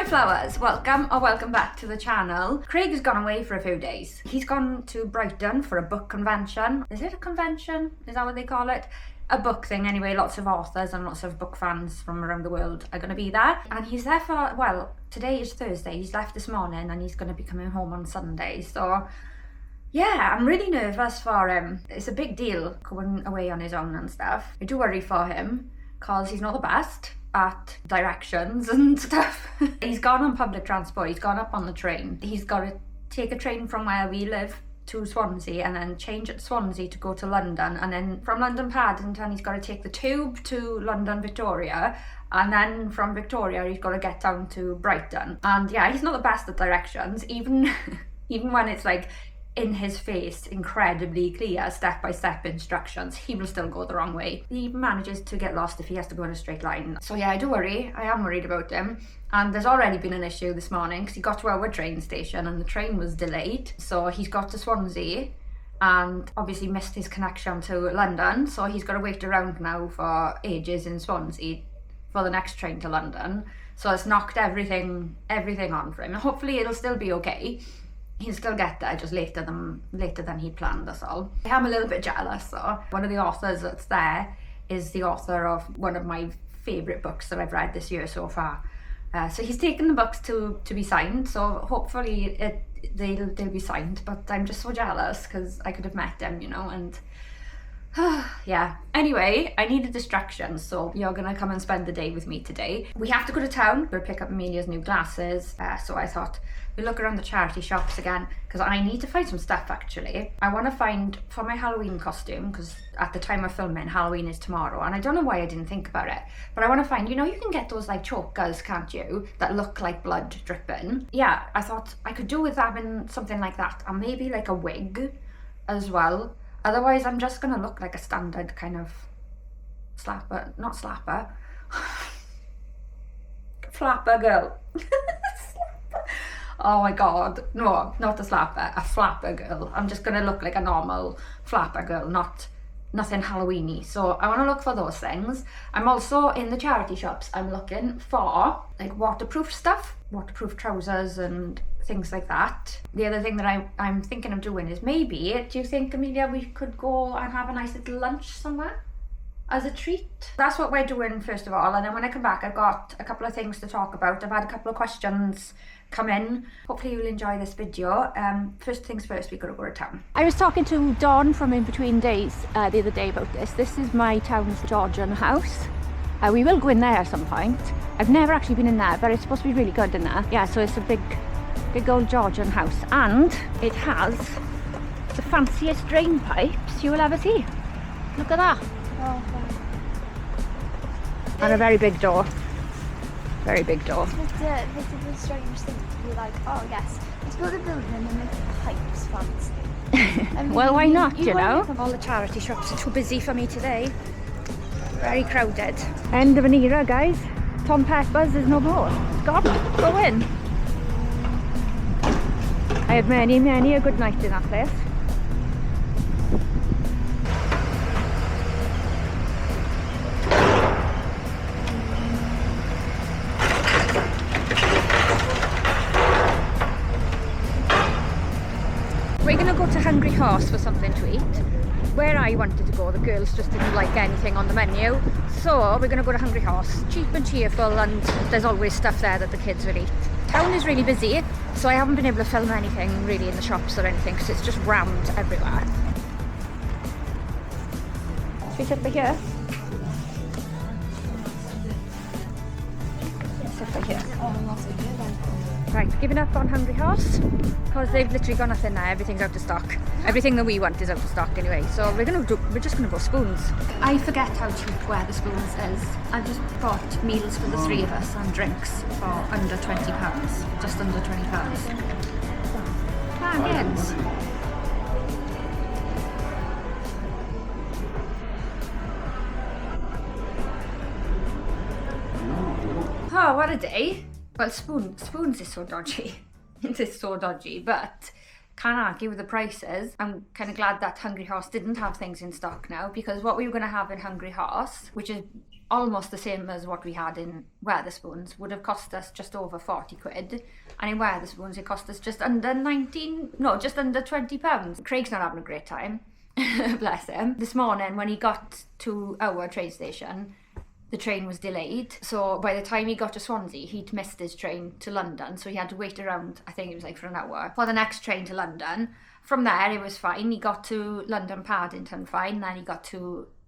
my flowers, welcome back to the channel. Craig has gone away for a few days. He's gone to Brighton for a book convention. Is it a convention? Is that what they call it? A book thing anyway. Lots of authors and lots of book fans from around the world are going to be there. And he's there for, well, today is Thursday. He's left this morning and he's going to be coming home on Sunday. So yeah, I'm really nervous for him. It's a big deal going away on his own and stuff. I do worry for him because he's not the best at directions and stuff. He's gone on public transport, he's gone up on the train. He's got to take a train from where we live to Swansea and then change at Swansea to go to London, and then from London Paddington he's got to take the tube to London Victoria, and then from Victoria he's got to get down to Brighton. And yeah, he's not the best at directions, even when it's like in his face, incredibly clear step-by-step instructions, he will still go the wrong way. He manages to get lost if he has to go in a straight line. So yeah, I do worry. I am worried about him. And there's already been an issue this morning because he got to our train station and the train was delayed. So he's got to Swansea and obviously missed his connection to London. So he's got to wait around now for ages in Swansea for the next train to London. So it's knocked everything on for him. And hopefully it'll still be okay. He'll still get there, just later than he planned, that's all. I am a little bit jealous. So one of the authors that's there is the author of one of my favourite books that I've read this year so far. So he's taken the books to be signed, so hopefully they'll be signed, but I'm just so jealous because I could have met him, you know, and yeah. Anyway, I need a distraction, so you're gonna come and spend the day with me today. We have to go to town, we'll pick up Amelia's new glasses, so I thought we'll look around the charity shops again, because I need to find some stuff actually. I want to find for my Halloween costume, because at the time of filming, Halloween is tomorrow, and I don't know why I didn't think about it, but I want to find, you know, you can get those like chokers, can't you, that look like blood dripping. Yeah, I thought I could do with having something like that, and maybe like a wig as well. Otherwise, I'm just gonna look like a standard kind of not slapper, flapper girl. Oh my god, no, not a slapper, a flapper girl. I'm just gonna look like a normal flapper girl, nothing Halloween-y. So I wanna look for those things. I'm also in the charity shops, I'm looking for like waterproof stuff, waterproof trousers and things like that. The other thing that I'm thinking of doing is maybe, do you think, Amelia, we could go and have a nice little lunch somewhere as a treat? That's what we're doing first of all, and then when I come back I've got a couple of things to talk about. I've had a couple of questions come in. Hopefully you'll enjoy this video. First things first, we gotta go to town. I was talking to Dawn from In Between Days the other day about this. This is my town's Georgian house. We will go in there at some point. I've never actually been in there, but it's supposed to be really good in there. Yeah, so it's a big old Georgian house, and it has the fanciest drain pipes you will ever see. Look at that. Oh, wow. And a very big door. Very big door. It's a strange thing to be like, oh yes, let's build a building and then make the pipes fancy. I mean, well, why not, you know? All the charity shops are too busy for me today. Very crowded. End of an era, guys. Tom Pepper's is no more. It's gone. Go in. I had many a good night in that place. We're gonna go to Hungry Horse for something to eat. Where I wanted to go, the girls just didn't like anything on the menu, so we're gonna go to Hungry Horse. Cheap and cheerful, and there's always stuff there that the kids will eat. Town is really busy, so I haven't been able to film anything really in the shops or anything because it's just rammed everywhere. Should we sit by here? Sit by here. Right, giving up on Hungry Horse because they've literally got nothing there. Everything's out of stock. Everything that we want is out of stock anyway. So we're just gonna go Spoons. I forget how cheap Wetherspoons is. I just bought meals for the three of us and drinks for under £20, just under £20. Bargains. Oh, what a day. Well, Spoons is so dodgy. It is so dodgy, but can't argue with the prices. I'm kind of glad that Hungry Horse didn't have things in stock now, because what we were going to have in Hungry Horse, which is almost the same as what we had in Wetherspoons, would have cost us just over 40 quid. And in Wetherspoons it cost us just under just under £20. Craig's not having a great time. Bless him. This morning when he got to our train station, the train was delayed. So by the time he got to Swansea, he'd missed his train to London. So he had to wait around, I think it was like for an hour, for the next train to London. From there, it was fine. He got to London Paddington fine. Then he got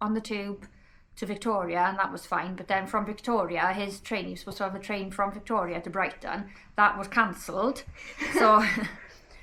on the tube to Victoria, and that was fine. But then from Victoria, his train, he was supposed to have a train from Victoria to Brighton. That was cancelled.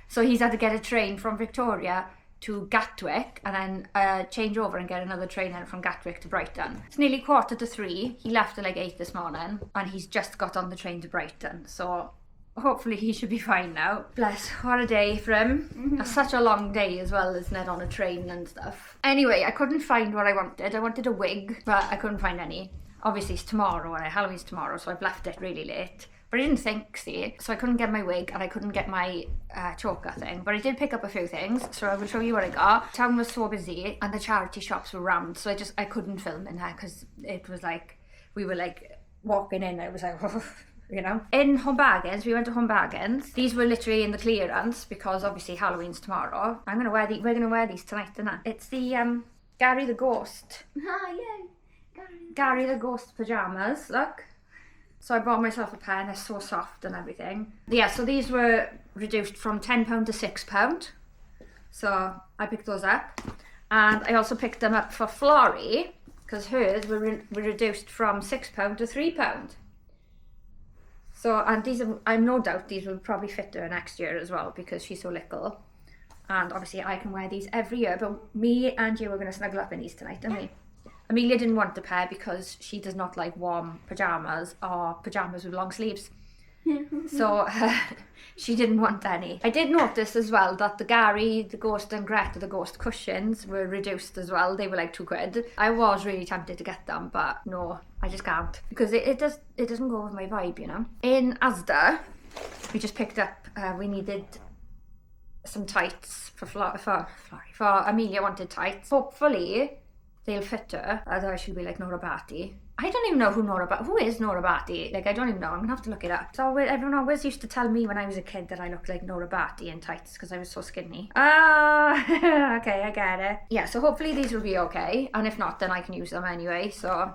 So he's had to get a train from Victoria to Gatwick and then change over and get another train then from Gatwick to Brighton. It's nearly 3:15. He left at like 8 this morning and he's just got on the train to Brighton. So hopefully he should be fine now. Bless, what a day for him. It's such a long day as well, isn't it, on a train and stuff. Anyway, I couldn't find what I wanted. I wanted a wig, but I couldn't find any. Obviously it's tomorrow and Halloween's tomorrow, so I've left it really late. But I didn't think, see, so I couldn't get my wig and I couldn't get my choker thing. But I did pick up a few things, so I will show you what I got. Town was so busy and the charity shops were rammed, so I couldn't film in there because it was like, we were like walking in, I was like, you know. In Home Bargains, we went to Home Bargains. These were literally in the clearance because obviously Halloween's tomorrow. We're gonna wear these tonight, innit? It's the Gary the Ghost. Ah, yeah. Gary the Ghost pyjamas, look. So I bought myself a pair and they're so soft and everything. Yeah, so these were reduced from £10 to £6. So I picked those up. And I also picked them up for Florrie because hers were reduced from £6 to £3. So, and these are, I'm no doubt these will probably fit her next year as well because she's so little. And obviously I can wear these every year, but me and you are going to snuggle up in these tonight, aren't we? Amelia didn't want the pair because she does not like warm pyjamas or pyjamas with long sleeves. So she didn't want any. I did notice as well that the Gary, the Ghost and Greta, the Ghost cushions were reduced as well. They were like £2. I was really tempted to get them, but no, I just can't. Because it doesn't go with my vibe, you know. In Asda, we just picked up, we needed some tights for Amelia wanted tights. Hopefully they'll fit her, otherwise she'll be like Nora Batty. I don't even know who is Nora Batty. Like, I don't even know. I'm gonna have to look it up. So everyone always used to tell me when I was a kid that I looked like Nora Batty in tights because I was so skinny. Okay, I get it. Yeah, so hopefully these will be okay, and if not, then I can use them anyway. So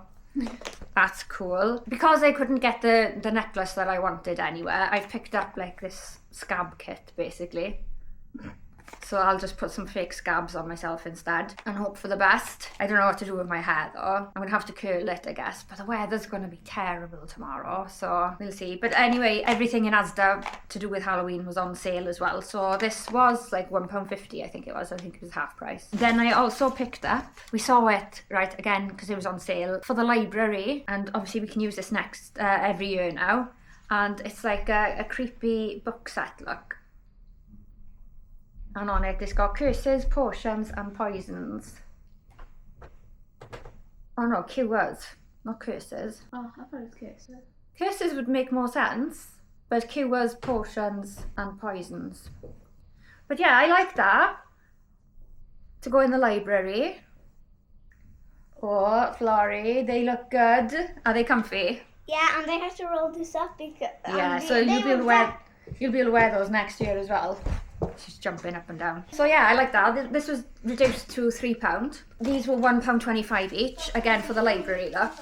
that's cool. Because I couldn't get the necklace that I wanted anywhere, I've picked up like this scab kit basically. So I'll just put some fake scabs on myself instead and hope for the best. I don't know what to do with my hair though. I'm going to have to curl it, I guess. But the weather's going to be terrible tomorrow, so we'll see. But anyway, everything in Asda to do with Halloween was on sale as well. So this was like £1.50, I think it was. I think it was half price. Then I also picked up, we saw it, right, again, because it was on sale, for the library. And obviously we can use this next every year now. And it's like a creepy book set, look. And on it, it's got curses, potions, and poisons. Oh no, cures, not curses. Oh, I thought it was curses. Curses would make more sense, but cures, potions, and poisons. But yeah, I like that. To go in the library. Oh, Florrie, they look good. Are they comfy? Yeah, and they have to roll this up because... Yeah, so you'll be able to wear those next year as well. She's jumping up and down. So yeah, I like that. This was reduced to £3. These were £1.25 each. Again, for the library, look.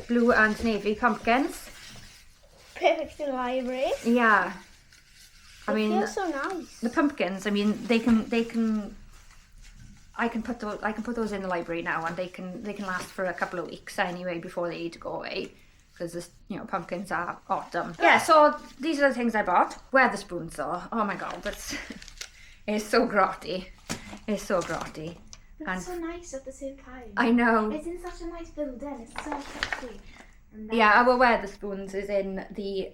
Blue and navy pumpkins. Perfect for the library. Yeah. I It mean, feels so nice. the pumpkins, I mean, I can put those in the library now, and they can last for a couple of weeks anyway before they need to go away. Because pumpkins are autumn. Yeah, so these are the things I bought. Wetherspoons though, oh my god, it's so grotty. It's so grotty. It's so nice at the same time. I know. It's in such a nice building, it's so pretty. Yeah, our Wetherspoons is in the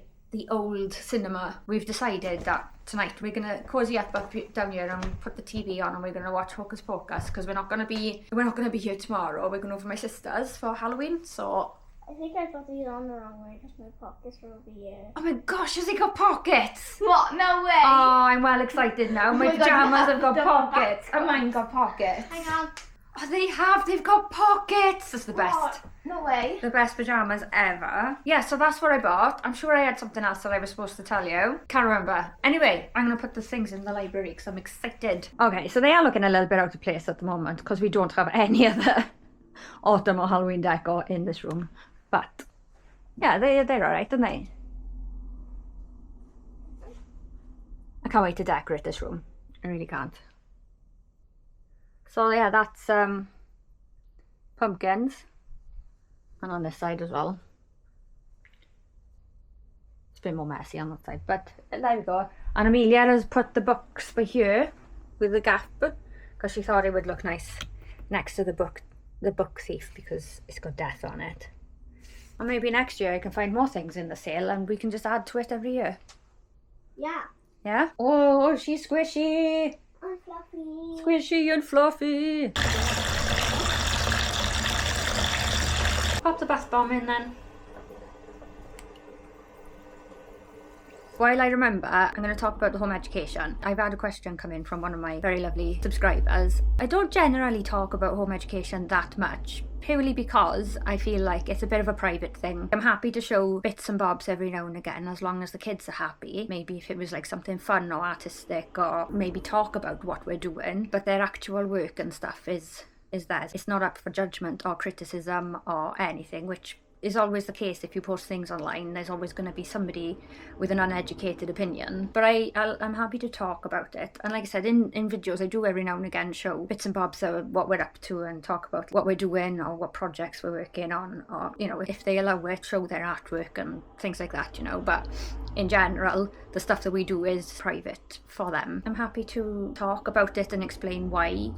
old cinema. We've decided that tonight we're gonna cozy up down here and put the TV on, and we're gonna watch Hocus Pocus because we're not gonna be here tomorrow. We're going over to my sister's for Halloween, so. I think I put these on the wrong way because my pockets are over here. Oh my gosh, has it got pockets? What? No way! Oh, I'm well excited now. My my God, pyjamas have got the pockets. back And mine got pockets. Hang on. Oh, they have. They've got pockets. It's the best. What? No way. The best pyjamas ever. Yeah, so that's what I bought. I'm sure I had something else that I was supposed to tell you. Can't remember. Anyway, I'm going to put the things in the library because I'm excited. Okay, so they are looking a little bit out of place at the moment because we don't have any other autumn or Halloween decor in this room. But yeah, they're alright, aren't they? I can't wait to decorate this room. I really can't. So yeah, that's pumpkins. And on this side as well. It's been more messy on that side, but there we go. And Amelia has put the books by here with the gap because she thought it would look nice next to the book thief because it's got death on it. And maybe next year I can find more things in the sale and we can just add to it every year. Yeah. Yeah? Oh, she's squishy. I'm fluffy. Squishy and fluffy. Pop the bath bomb in then. While I remember, I'm going to talk about the home education. I've had a question come in from one of my very lovely subscribers. I don't generally talk about home education that much, purely because I feel like it's a bit of a private thing. I'm happy to show bits and bobs every now and again, as long as the kids are happy. Maybe if it was like something fun or artistic, or maybe talk about what we're doing, but their actual work and stuff is theirs. It's not up for judgment or criticism or anything, which is always the case. If you post things online, there's always going to be somebody with an uneducated opinion, but I'm happy to talk about it. And like I said, in videos I do every now and again show bits and bobs of what we're up to and talk about what we're doing or what projects we're working on, or you know, if they allow it, show their artwork and things like that, you know. But in general, the stuff that we do is private for them. I'm happy to talk about it and explain why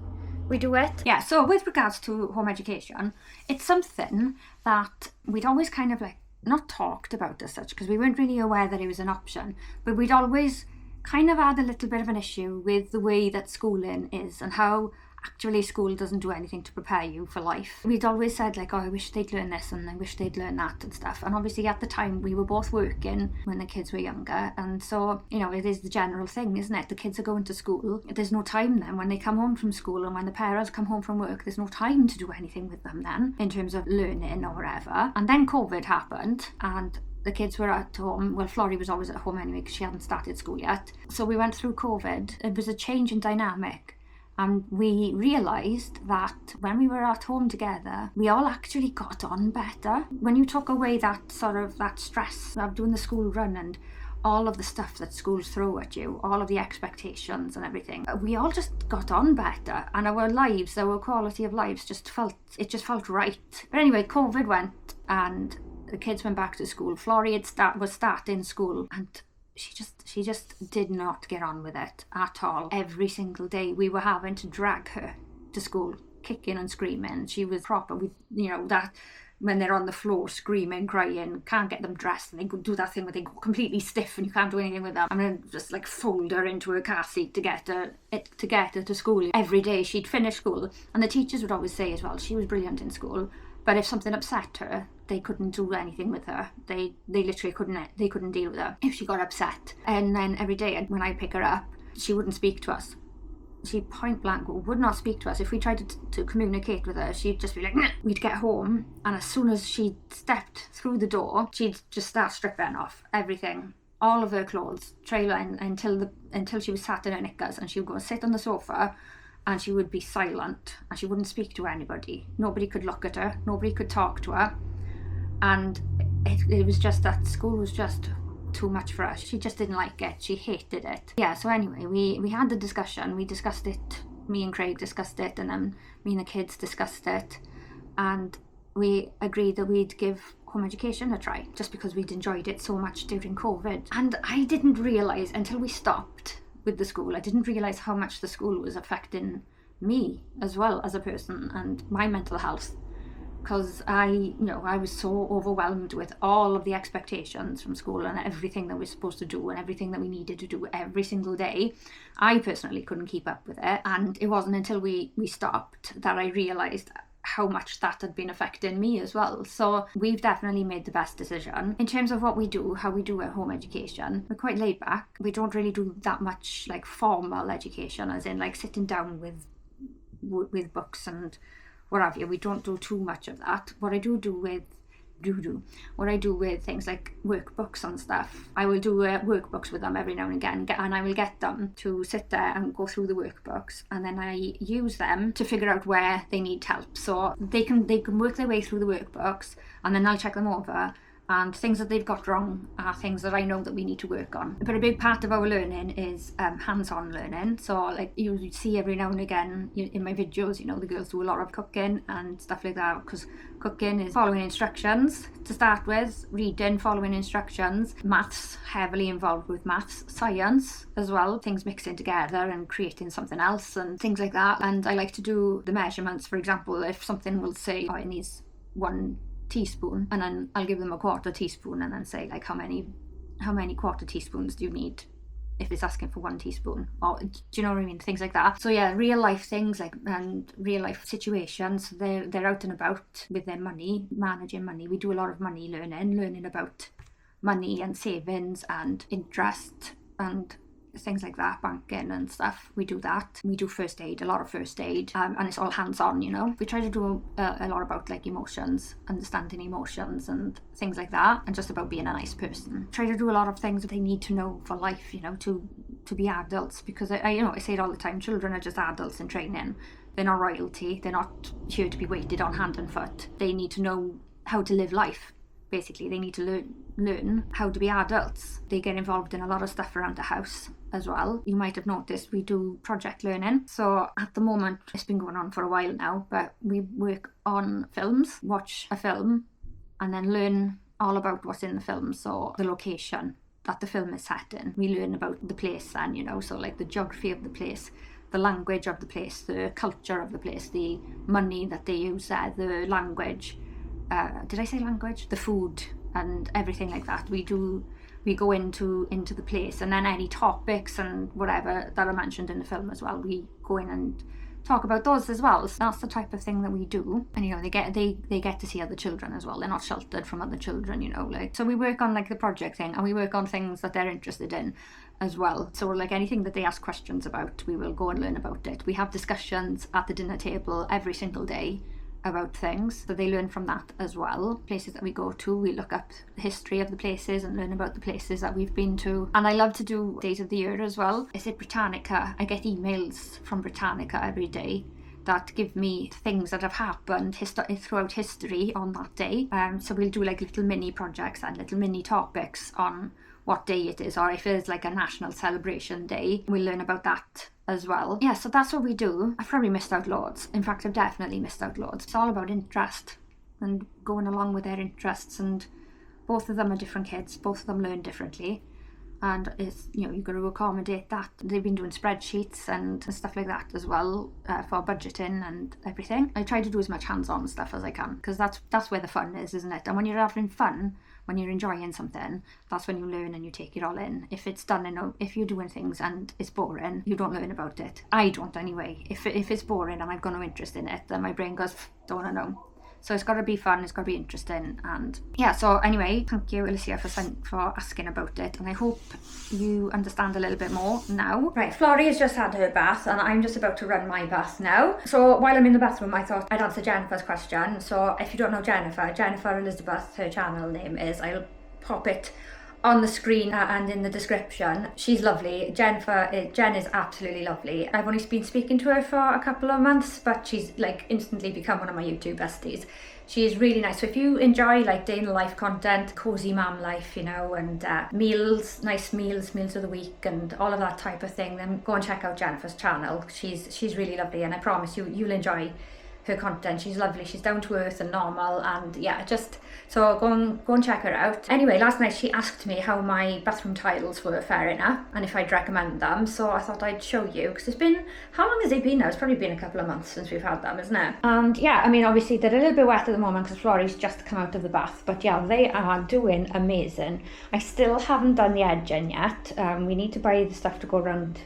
we do it. Yeah, so with regards to home education, it's something that we'd always kind of like not talked about as such because we weren't really aware that it was an option, but we'd always kind of had a little bit of an issue with the way that schooling is and how actually school doesn't do anything to prepare you for life. We'd always said like, oh, I wish they'd learn this and I wish they'd learn that and stuff. And obviously at the time we were both working when the kids were younger, and so, you know, it is the general thing, isn't it? The kids are going to school. There's no time then when they come home from school, and when the parents come home from work, there's no time to do anything with them then in terms of learning or whatever. And then COVID happened and the kids were at home. Well, Florrie was always at home anyway because she hadn't started school yet. So we went through COVID. It was a change in dynamic. And we realised that when we were at home together, we all actually got on better. When you took away that sort of that stress of doing the school run and all of the stuff that schools throw at you, all of the expectations and everything, we all just got on better, and our lives, our quality of lives just felt right. But anyway, COVID went and the kids went back to school. Florrie was starting school, and she just did not get on with it at all. Every single day we were having to drag her to school, kicking and screaming. She was proper with, you know, that when they're on the floor screaming, crying, can't get them dressed, and they go do that thing where they go completely stiff and you can't do anything with them. I'm gonna just like fold her into her car seat to get her to school. Every day she'd finish school, and the teachers would always say as well, she was brilliant in school, but if something upset her, they couldn't do anything with her. They literally couldn't deal with her if she got upset. And then every day when I pick her up, she wouldn't speak to us. She point blank would not speak to us. If we tried to communicate with her, she'd just be like, nah. We'd get home, and as soon as she stepped through the door, she'd just start stripping off everything, all of her clothes, trailing until she was sat in her knickers, and she would go and sit on the sofa, and she would be silent, and she wouldn't speak to anybody. Nobody could look at her, nobody could talk to her. And it was just that school was just too much for her. She just didn't like it. She hated it. Yeah, so anyway, we had the discussion. We discussed it. Me and Craig discussed it, and then me and the kids discussed it. And we agreed that we'd give home education a try, just because we'd enjoyed it so much during COVID. And I didn't realise until we stopped with the school, I didn't realise how much the school was affecting me as well as a person and my mental health. Because I was so overwhelmed with all of the expectations from school and everything that we're supposed to do and everything that we needed to do every single day. I personally couldn't keep up with it, and it wasn't until we stopped that I realised how much that had been affecting me as well. So we've definitely made the best decision. In terms of what we do, how we do at home education, we're quite laid back. We don't really do that much like formal education, as in like sitting down with with books and what have you. We don't do too much of that. What I do with things like workbooks and stuff, I will do workbooks with them every now and again, and I will get them to sit there and go through the workbooks, and then I use them to figure out where they need help. So they can work their way through the workbooks, and then I'll check them over, and things that they've got wrong are things that I know that we need to work on. But a big part of our learning is hands-on learning. So like you see every now and again in my videos, you know, the girls do a lot of cooking and stuff like that, because cooking is following instructions to start with, reading, following instructions, maths, heavily involved with maths, science as well, things mixing together and creating something else and things like that. And I like to do the measurements. For example, if something will say, oh, it needs 1 teaspoon, and then I'll give them a 1/4 teaspoon and then say like how many 1/4 teaspoons do you need if it's asking for 1 teaspoon, or do you know what I mean, things like that. So yeah, real life things like, and real life situations, they're out and about with their money, managing money. We do a lot of money learning about money and savings and interest and things like that, banking and stuff. We do that. We do first aid, a lot of first aid, and it's all hands-on, you know. We try to do a lot about like emotions, understanding emotions and things like that, and just about being a nice person. Try to do a lot of things that they need to know for life, you know, to be adults, because I say it all the time, children are just adults in training. They're not royalty. They're not here to be waited on hand and foot. They need to know how to live life. Basically, they need to learn how to be adults. They get involved in a lot of stuff around the house as well. You might have noticed we do project learning. So at the moment, it's been going on for a while now, but we work on films, watch a film, and then learn all about what's in the film. So the location that the film is set in. We learn about the place then, you know, so like the geography of the place, the language of the place, the culture of the place, the money that they use there, the language. Did I say language? The food and everything like that. We go into the place, and then any topics and whatever that are mentioned in the film as well, we go in and talk about those as well. So that's the type of thing that we do. And you know, they get to see other children as well. They're not sheltered from other children, you know, like. So we work on like the project thing, and we work on things that they're interested in as well. So like anything that they ask questions about, we will go and learn about it. We have discussions at the dinner table every single day about things, so they learn from that as well. Places that we go to, we look up the history of the places and learn about the places that we've been to. And I love to do days of the year as well. Is it Britannica? I get emails from Britannica every day that give me things that have happened throughout history on that day. So we'll do like little mini projects and little mini topics on what day it is, or if it's like a national celebration day, we'll learn about that as well. Yeah, so that's what we do. I've probably missed out loads. In fact, I've definitely missed out loads. It's all about interest and going along with their interests, and both of them are different kids, both of them learn differently, and it's, you know, you've got to accommodate that. They've been doing spreadsheets and stuff like that as well, for budgeting and everything. I try to do as much hands-on stuff as I can, because that's where the fun is, isn't it? And when you're having fun, when you're enjoying something, that's when you learn and you take it all in. If it's done, if you're doing things and it's boring, you don't learn about it. I don't anyway. If it's boring and I've got no interest in it, then my brain goes, don't want to know. So it's got to be fun, it's got to be interesting. And yeah, so anyway, thank you Alicia for asking about it, and I hope you understand a little bit more now. Right, Florrie has just had her bath and I'm just about to run my bath now. So while I'm in the bathroom, I thought I'd answer Jennifer's question. So if you don't know Jennifer Elizabeth, her channel name is, I'll pop it on the screen and in the description. She's lovely. Jen is absolutely lovely. I've only been speaking to her for a couple of months, but she's like instantly become one of my YouTube besties. She is really nice. So if you enjoy like day in the life content, cozy mum life, you know, and meals, nice meals of the week and all of that type of thing, then go and check out Jennifer's channel. She's really lovely, and I promise you'll enjoy her content. She's lovely, she's down to earth and normal, and yeah, so go and check her out. Anyway, last night she asked me how my bathroom tiles were faring up and if I'd recommend them, so I thought I'd show you, because it's been, how long has it been now? It's probably been a couple of months since we've had them, isn't it? And yeah, I mean, obviously they're a little bit wet at the moment because Florrie's just come out of the bath, but yeah, they are doing amazing. I still haven't done the edging yet. We need to buy the stuff to go around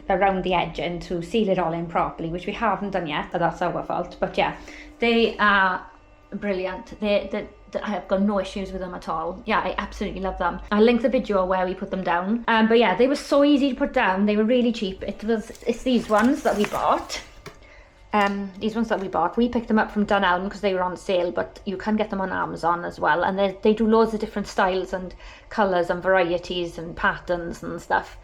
the edging to seal it all in properly, which we haven't done yet, but that's our fault. But yeah, they are brilliant. I have got no issues with them at all. Yeah, I absolutely love them. I'll link the video where we put them down. But yeah, they were so easy to put down. They were really cheap. It's these ones that we bought. These ones that we bought, we picked them up from Dunelm because they were on sale, but you can get them on Amazon as well, and they do loads of different styles and colours and varieties and patterns and stuff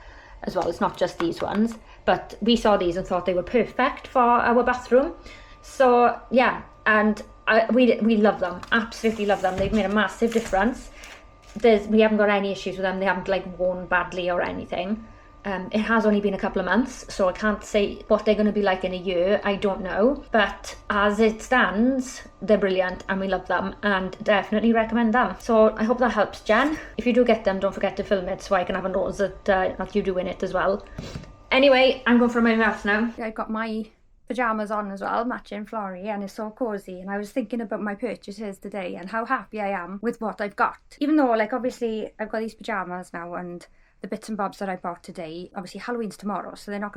as well. It's not just these ones, but we saw these and thought they were perfect for our bathroom. So yeah, and we love them, absolutely love them. They've made a massive difference. We haven't got any issues with them. They haven't like worn badly or anything. It has only been a couple of months, so I can't say what they're going to be like in a year. I don't know, but as it stands, they're brilliant and we love them and definitely recommend them. So I hope that helps, Jen. If you do get them, don't forget to film it so I can have a nose at you doing it as well. Anyway, I'm going for my mouth now. I've got my pyjamas on as well, matching Flory, and it's so cozy. And I was thinking about my purchases today and how happy I am with what I've got. Even though, like, obviously I've got these pyjamas now and the bits and bobs that I bought today. Obviously Halloween's tomorrow, so I'm not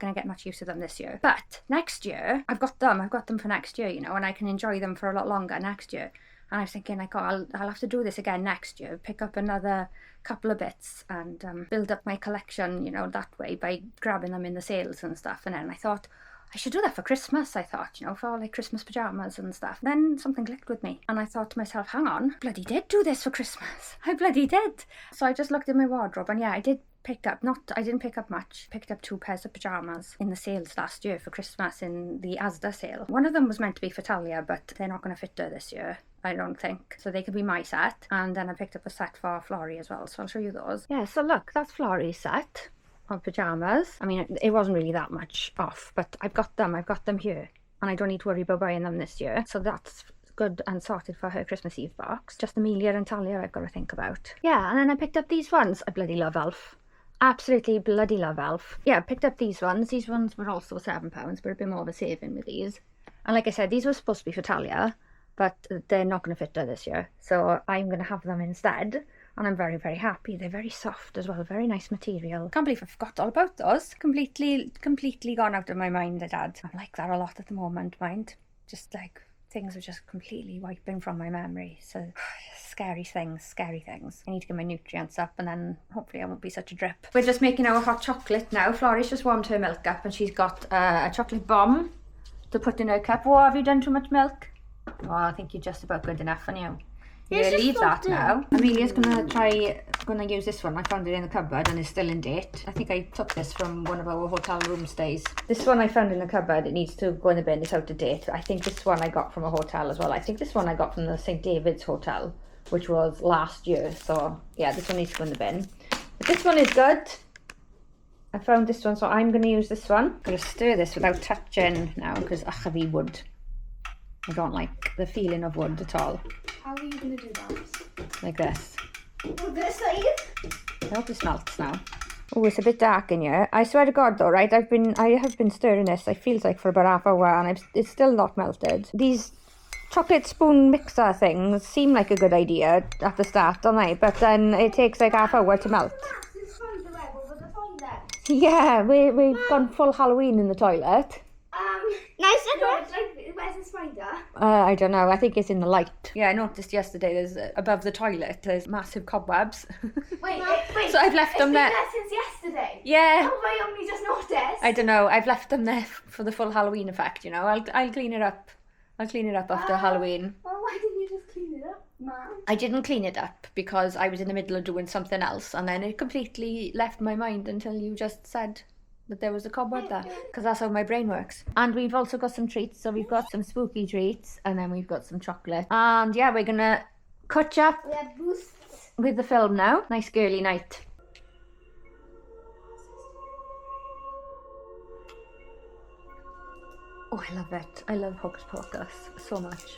gonna get much use of them this year. But next year, I've got them for next year, you know, and I can enjoy them for a lot longer next year. And I was thinking, like, oh, I'll have to do this again next year, pick up another couple of bits and build up my collection, you know, that way by grabbing them in the sales and stuff. And then I thought, I should do that for Christmas, I thought, you know, for like Christmas pyjamas and stuff. Then something clicked with me and I thought to myself, hang on, I bloody did do this for Christmas. I bloody did. So I just looked in my wardrobe and yeah, I did pick up, I didn't pick up much, picked up 2 pairs of pyjamas in the sales last year for Christmas in the Asda sale. One of them was meant to be for Talia, but they're not going to fit her this year, I don't think. So they could be my set. And then I picked up a set for Flory as well, so I'll show you those. Yeah, so look, that's Flory's set of pyjamas. I mean, it wasn't really that much off, but I've got them here and I don't need to worry about buying them this year, so that's good and sorted for her Christmas Eve box. Just Amelia and Talia I've got to think about. Yeah, and then I picked up these ones. I bloody love Elf. Absolutely bloody love Elf. Yeah, I picked up these ones. These ones were also £7, but a bit more of a saving with these. And like I said, these were supposed to be for Talia, but they're not going to fit her this year, so I'm going to have them instead. And I'm very, very happy. They're very soft as well, very nice material. Can't believe I forgot all about those. Completely gone out of my mind, Dad. I'm like that a lot at the moment, mind. Just like things are just completely wiping from my memory. So scary things. I need to get my nutrients up and then hopefully I won't be such a drip. We're just making our hot chocolate now. Flory's just warmed her milk up and she's got a chocolate bomb to put in her cup. Oh, have you done too much milk? Oh, I think you're just about good enough, aren't you? Yeah, leave that now. Amelia's gonna use this one. I found it in the cupboard and it's still in date. I think I took this from one of our hotel room stays. This one I found in the cupboard, it needs to go in the bin, it's out of date. I think this one I got from a hotel as well. I think this one I got from the St. David's Hotel, which was last year. So yeah, this one needs to go in the bin. But this one is good. I found this one, so I'm gonna use this one. I'm gonna stir this without touching now because I wood. I don't like the feeling of wood at all. How are you going to do that? Like this. Oh, this side? I hope it melts now. Oh, it's a bit dark in here. I swear to God though, right, I have been stirring this, it feels like for about half an hour and it's still not melted. These chocolate spoon mixer things seem like a good idea at the start, don't they? But then it takes like half an hour to melt. Yeah, we've gone full Halloween in the toilet. Nice decorate. Where's the spider? I don't know. I think it's in the light. Yeah, I noticed yesterday there's above the toilet there's massive cobwebs. Wait. So I've left them there. It's been there since yesterday. Yeah. How have I only just noticed? I don't know. I've left them there for the full Halloween effect. You know, I'll clean it up. I'll clean it up after Halloween. Well, why didn't you just clean it up, Mum? I didn't clean it up because I was in the middle of doing something else, and then it completely left my mind until you just said that there was a cobweb there, because that's how my brain works. And we've also got some treats, so we've got some spooky treats and then we've got some chocolate, and yeah, we're gonna catch up with the film now. Nice girly night. Oh, I love it. I love Hocus Pocus so much.